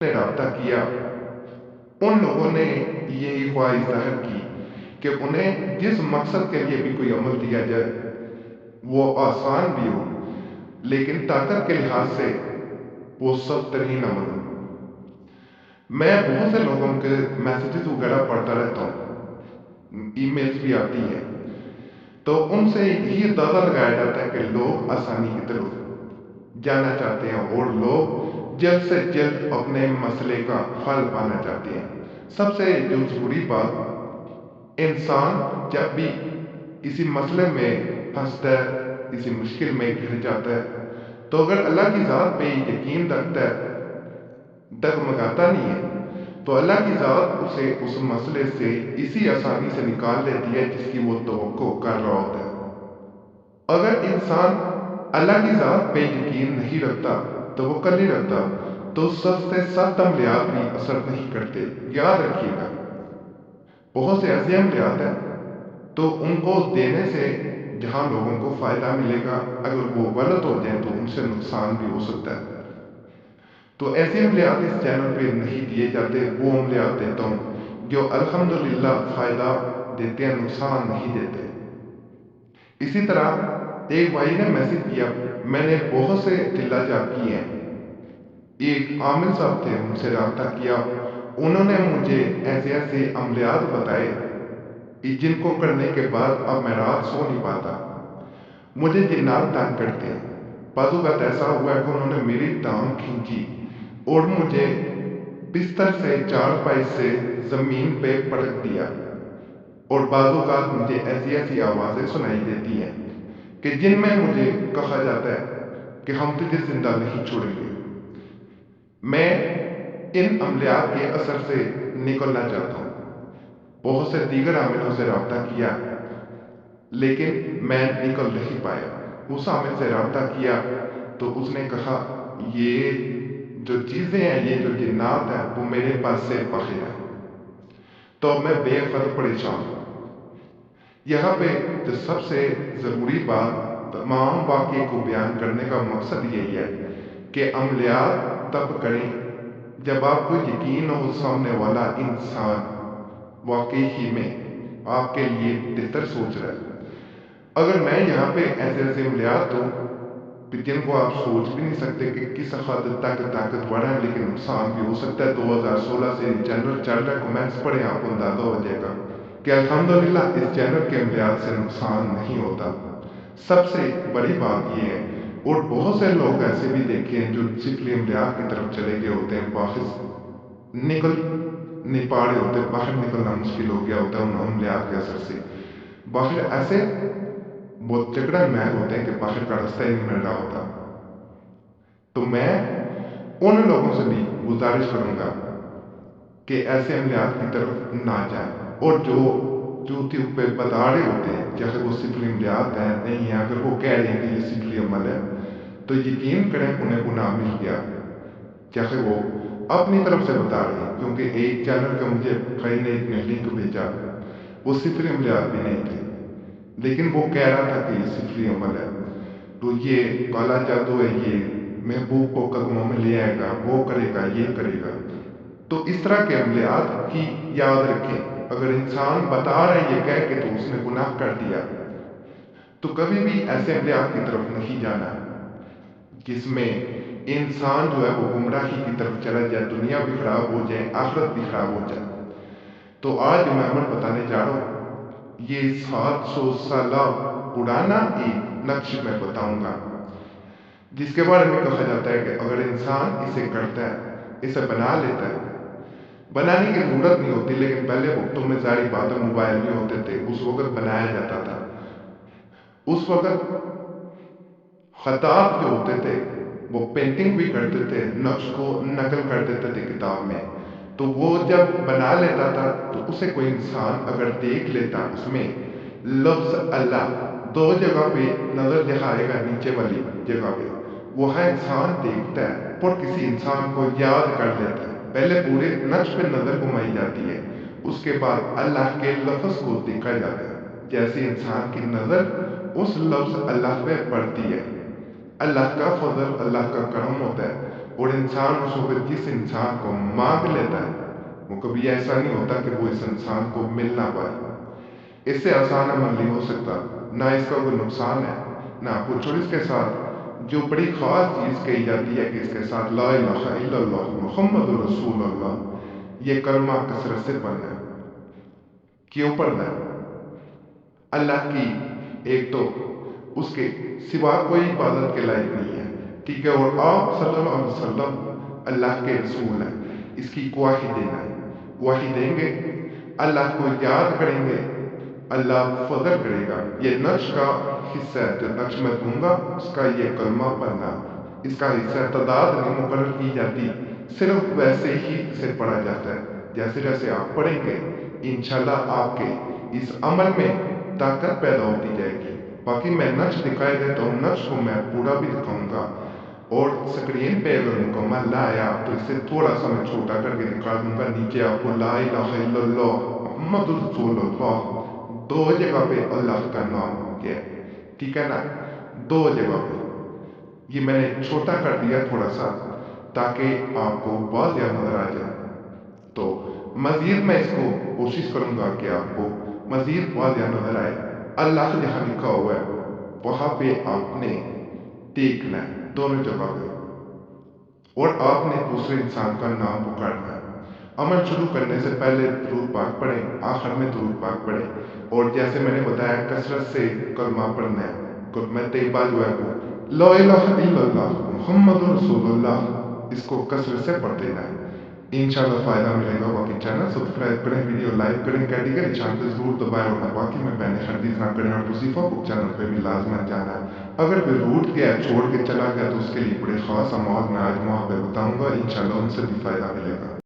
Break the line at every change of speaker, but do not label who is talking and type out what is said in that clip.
نے رابطہ کیا، ان لوگوں نے یہی خواہش ظاہر کی کہ انہیں جس مقصد کے لیے بھی کوئی عمل دیا جائے وہ آسان بھی ہو، لیکن طاقت کے لحاظ سے وہ سخت ترین عمل ہو۔ میں بہت سے لوگوں کے میسیجز وغیرہ پڑھتا رہتا ہوں، ای میلز بھی آتی ہیں، تو ان سے یہ اندازہ لگایا جاتا ہے کہ لوگ آسانی کی طرف جانا چاہتے ہیں اور لوگ جلد سے جلد اپنے مسئلے کا حل پانا چاہتے ہیں۔ سب سے جو ضروری بات، انسان جب بھی کسی مسئلے میں پھنستا ہے، کسی مشکل میں گر جاتا ہے، تو اگر اللہ کی ذات پہ یقین رکھتا ہے، ڈگمگاتا نہیں ہے، تو اللہ کی ذات اسے اس مسئلے سے اسی آسانی سے نکال لیتی ہے جس کی وہ توقع کر رہا ہوتا ہے۔ اگر انسان اللہ کی ذات پہ یقین نہیں رکھتا، توقع نہیں رکھتا، تو سخت سے سخت عملیات بھی اثر نہیں کرتے۔ یاد رکھیے گا، بہت سے ایسے عملیات ہیں تو ان کو دینے سے جہاں لوگوں کو فائدہ ملے گا، اگر وہ غلط ہو جائیں تو ان سے نقصان بھی ہو سکتا ہے۔ تو ایسے عملیات اس چینل پہ نہیں دیے جاتے، وہ عملیات دیتا ہوں جو الحمدللہ فائدہ دیتے ہیں، نقصان نہیں دیتے۔ اسی طرح ایک بھائی نے میسج کیا، میں نے بہت سے چلا جاب کیے ہیں، ایک عامل صاحب تھے، ان سے رابطہ کیا، انہوں نے مجھے ایسے ایسے عملیات بتائے کہ جن کو کرنے کے بعد اب میں رات سو نہیں پاتا، مجھے جنات تنگ کرتے ہیں۔ بعض اوقات ایسا ہوا ہے کہ انہوں نے میری ٹانگ کھینچی اور مجھے بستر سے چارپائی سے زمین پہ پٹک دیا، اور بعض اوقات مجھے ایسی ایسی آوازیں سنائی دیتی ہیں کہ جن میں مجھے کہا جاتا ہے کہ ہم تجھے زندہ نہیں چھوڑیں گے۔ میں ان عملیات کے اثر سے نکلنا چاہتا ہوں۔ بہت سے دیگر عاملوں سے رابطہ کیا لیکن میں نکل نہیں پایا۔ اس عامل سے رابطہ کیا تو اس نے کہا یہ جو چیزیں ہیں، یہ جو جنات ہیں، وہ میرے پاس سے باہر ہیں۔ تو میں بے حد پریشان ہوں۔ یہاں پہ جو سب سے ضروری بات، تمام واقعے کو بیان کرنے کا مقصد یہی ہے کہ عملیات تب کریں جب آپ کو یقین ہو سامنے والا انسان واقعی ہی میں آپ کے لیے بہتر سوچ رہا ہے۔ اگر میں یہاں پہ ایسے ایسے عملیات ہوں جن کو آپ سوچ بھی نہیں سکتے کہ کس حد تک طاقتور ہے، لیکن نقصان بھی ہو سکتا ہے۔ 2016 سے چینل چل رہا ہے، کمنٹس پڑھیں، آپ کو اندازہ ہو جائے گا کہ الحمدللہ اس چینل کے عملیات سے نقصان نہیں ہوتا۔ سب سے بڑی بات یہ ہے، اور بہت سے لوگ ایسے بھی دیکھے ہیں جو سفلی عملیات کی طرف چلے گئے ہوتے ہیں، باخص نکل نہیں پا رہے ہوتے، باہر نکلنا مشکل ہو گیا ہوتا ہے ان عملیات کے اثر سے۔ باہر ایسے بہت چکڑا محل ہوتے ہیں کہ باہر کا راستہ ہی نہیں مل رہا ہوتا۔ تو میں ان لوگوں سے بھی گزارش کروں گا کہ ایسے عملیات کی طرف نہ جائیں، اور جو یوٹیوب پہ بتا رہے ہوتے ہیں چاہے وہ سفلی عملیات ہیں نہیں ہیں، اگر وہ کہہ رہے ہیں کہ یہ سفلی عمل ہے تو یقین کریں انہیں گناہ مل گیا، چاہے وہ اپنی طرف سے بتا رہے ہیں۔ کیونکہ ایک چینل کا مجھے بھائی نے ایک لنک بھیجا، وہ سفلی عملیات بھی نہیں تھے لیکن وہ کہہ رہا تھا کہ یہ سفلی عمل ہے، تو یہ کالا جادو ہے، یہ محبوب کو قدموں میں لے آئے گا، وہ کرے گا، یہ کرے گا۔ تو اس طرح کے عملیات کی یاد رکھیں۔ اگر انسان بتا رہا ہے یہ کہہ کے تو اس نے گناہ کر دیا، تو کبھی بھی ایسے عملیات کی طرف نہیں جانا جس میں انسان جو ہے وہ گمراہی کی طرف چلا جائے، دنیا بھی خراب ہو جائے، آخرت بھی خراب ہو جائے۔ تو آج میں عمل بتانے جا رہا ہوں، یہ 700 سالہ پرانا ایک نقش میں بتاؤں گا جس کے بارے میں کہا جاتا ہے کہ اگر انسان اسے کرتا ہے، اسے بنا لیتا ہے، بنانے کی ضرورت نہیں ہوتی، لیکن پہلے وقتوں میں ظاہری بات ہے موبائل بھی ہوتے تھے، اس وقت بنایا جاتا تھا۔ اس وقت خطاط جو ہوتے تھے وہ پینٹنگ بھی کرتے تھے، نقش کو نقل کر دیتے تھے کتاب میں، تو وہ جب بنا لیتا تھا تو اسے کوئی انسان اگر دیکھ لیتا، اس میں لفظ اللہ دو جگہ پہ نظر دکھائے گا، نیچے والی جگہ پہ وہ ہے انسان دیکھتا ہے اور کسی انسان کو یاد کر لیتا ہے۔ پہلے پورے نقش پہ نظر گھمائی جاتی ہے، اس کے بعد اللہ کے لفظ کو دیکھا جاتا ہے۔ جیسے انسان کی نظر اس لفظ اللہ پہ پڑتی ہے، اللہ کا فضل، اللہ کا کرم ہوتا ہے، اور انسان اس وقت جس انسان کو مانگ لیتا ہے وہ کبھی ایسا نہیں ہوتا کہ وہ اس انسان کو مل نہ پائے. اس سے آسان عمل نہیں ہو سکتا، نہ اس کا کوئی نقصان ہے نہ کچھ. اور اس کے ساتھ جو بڑی خاص چیز کہی جاتی ہے کہ اس کے ساتھ لا الہ الا اللہ محمد رسول اللہ، یہ کلمہ کثرت سے پڑھنا ہے. کیوں پڑھنا ہے؟ اللہ کی ایک تو اس کے سوا کوئی عبادت کے لائق نہیں ہے، ٹھیک ہے، اور آپ صلی اللہ علیہ وسلم اللہ کے رسول ہیں، اس کی گواہی دینا ہے. گواہی دیں گے، اللہ کو یاد کریں گے، اللہ فضل کرے گا. یہ نقش کا حصہ ہے، جو نقش میں دوں گا اس کا یہ کلمہ پڑھنا. اس کا حصہ تعداد نہیں مقرر کی جاتی، صرف ویسے ہی اسے پڑھا جاتا ہے. جیسے جیسے آپ پڑھیں گے انشاءاللہ آپ کے اس عمل میں طاقت پیدا ہوتی جائے گی. باقی میں نقش دکھائی دیتا ہوں، نقش کو میں پورا بھی دکھاؤں گا، اور سکرین پہ اگر مکمل نہ آیا تو اس سے تھوڑا سا میں چھوٹا کر کے دکھا دوں گا. نیچے آپ کو لا الہ الا اللہ محمد رسول اللہ 2 جگہ پہ اللہ کا نام کیا ہے، ٹھیک ہے نا، 2 جگہ پہ. یہ میں نے چھوٹا کر دیا تھوڑا سا تاکہ آپ کو واضح نظر آ جائے. تو مزید میں اس کو کوشش کروں گا کہ آپ کو مزید واضح نظر آئے. اللہ جہاں لکھا ہوا ہے وہاں پہ آپ نے دیکھنا ہے دونوں جگہ پہ، اور آپ نے دوسرے انسان کا نام پکارنا ہے. عمل شروع کرنے سے پہلے درود پاک پڑھیں، آخر میں درود پاک پڑھیں. اور جیسے میں نے بتایا کثرت سے کلمہ پڑھنا ہے. کلمہ طیبہ جو ہے وہ لا الہ الا اللہ محمد رسول اللہ، اس کو کثرت سے پڑھ دینا ہے. انشاءاللہ فائدہ ملے گا. باقی چینل سبسکرائب کریں، ویڈیو لائک کریں، کیٹیگری نشان پہ ضرور دبائیں، اور باقی میں بین خردیز نہ کریں. اور وظیفہ بک چینل پہ بھی لازمن جانا ہے. اگر کوئی روٹ گیا چھوڑ کے چلا گیا تو اس کے لیے بڑے خاص امور میں آج وہاں پہ بتاؤں گا، انشاءاللہ ان سے بھی فائدہ ملے گا.